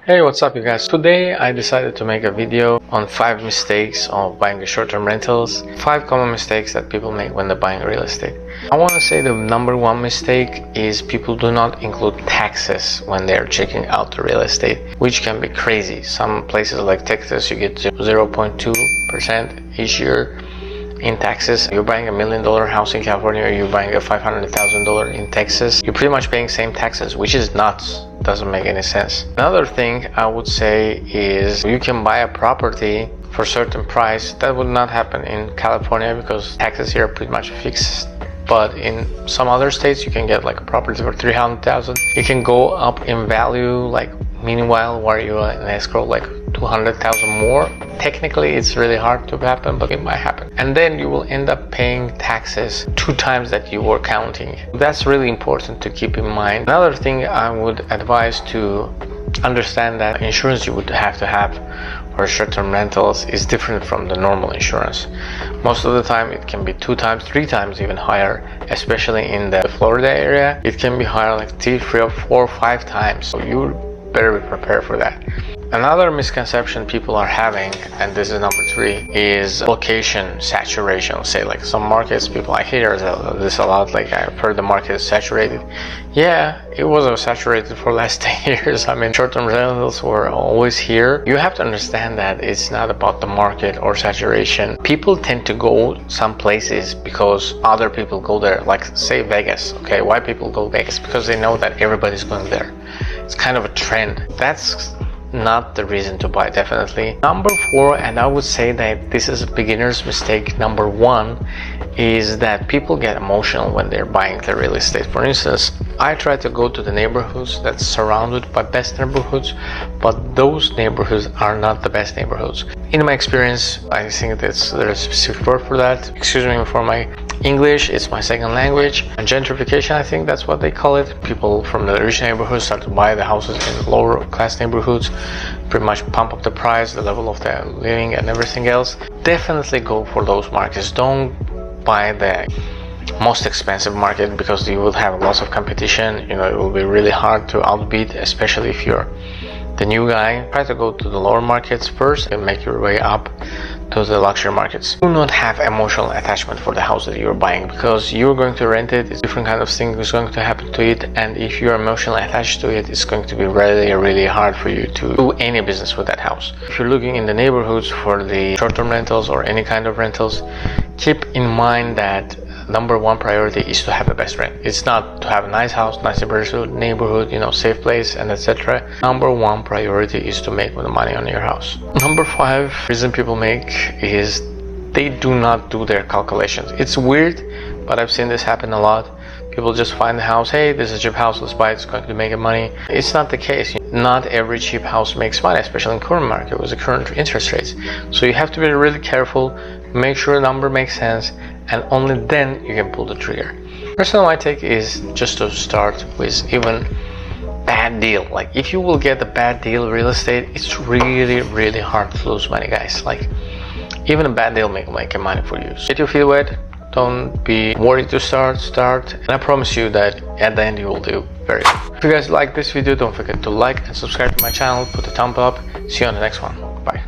Hey, what's up you guys? Today I decided to make a video on 5 mistakes of buying short-term rentals. 5 common mistakes that people make when they're buying real estate. I want to say the number one mistake is people do not include taxes when they're checking out the real estate, which can be crazy. Some places like Texas you get 0.2% each year in taxes. You're buying $1 million house in California, or you're buying a $500,000 in Texas. You're pretty much paying same taxes, which is nuts. Doesn't make any sense. Another thing I would say is you can buy a property for a certain price. That would not happen in California because taxes here are pretty much fixed. But in some other states you can get like a property for $300,000. It can go up in value, like meanwhile while you're in escrow, like $200,000 more. Technically it's really hard to happen, but it might happen. And then you will end up paying taxes 2 times that you were counting. That's really important to keep in mind. Another thing I would advise to understand that insurance you would have to have for short-term rentals is different from the normal insurance. Most of the time it can be 2 times, 3 times even higher, especially in the Florida area. It can be higher like 3 or 4 or 5 times. So you better be prepared for that. Another misconception people are having, and this is number 3, is location saturation. Say like some markets, people I hear this a lot, like I've heard the market is saturated. Yeah, it was saturated for the last 10 years. I mean, short-term rentals were always here. You have to understand that it's not about the market or saturation. People tend to go some places because other people go there, like say Vegas. Okay, why people go Vegas? Because they know that everybody's going there. It's kind of a trend. That's not the reason to buy, definitely. Number 4, and I would say that this is a beginner's mistake, number 1, is that people get emotional when they're buying the real estate. For instance, I try to go to the neighborhoods that's surrounded by best neighborhoods, but those neighborhoods are not the best neighborhoods. In my experience, I think there's a specific word for that. Excuse me for my English, it's my second language. And gentrification, I think that's what they call it. People from the rich neighborhoods start to buy the houses in lower class neighborhoods, pretty much pump up the price, the level of the living and everything else. Definitely go for those markets. Don't buy the most expensive market because you will have lots of competition. You know, it will be really hard to outbid, especially if you're the new guy. Try to go to the lower markets first and make your way up to the luxury markets. Do not have emotional attachment for the house that you're buying, because you're going to rent it. It's different kind of thing is going to happen to it, and if you're emotionally attached to it, it's going to be really hard for you to do any business with that house. If you're looking in the neighborhoods for the short-term rentals or any kind of rentals, keep in mind that number 1 priority is to have the best rent. It's not to have a nice house, nice neighborhood, you know, safe place and etc. Number 1 priority is to make the money on your house. Number 5 reason people make is they do not do their calculations. It's weird, but I've seen this happen a lot. People just find the house, hey, this is a cheap house, let's buy it, it's going to make money. It's not the case. Not every cheap house makes money, especially in current market with the current interest rates. So you have to be really careful, make sure the number makes sense, and only then you can pull the trigger. Personally, my take is just to start with even bad deal. Like if you will get a bad deal real estate, it's really hard to lose money, guys. Like even a bad deal make money for you. So get your feet wet. Don't be worried to start, and I promise you that at the end you will do very good. If you guys like this video, don't forget to like and subscribe to my channel, put a thumb up. See you on the next one. Bye.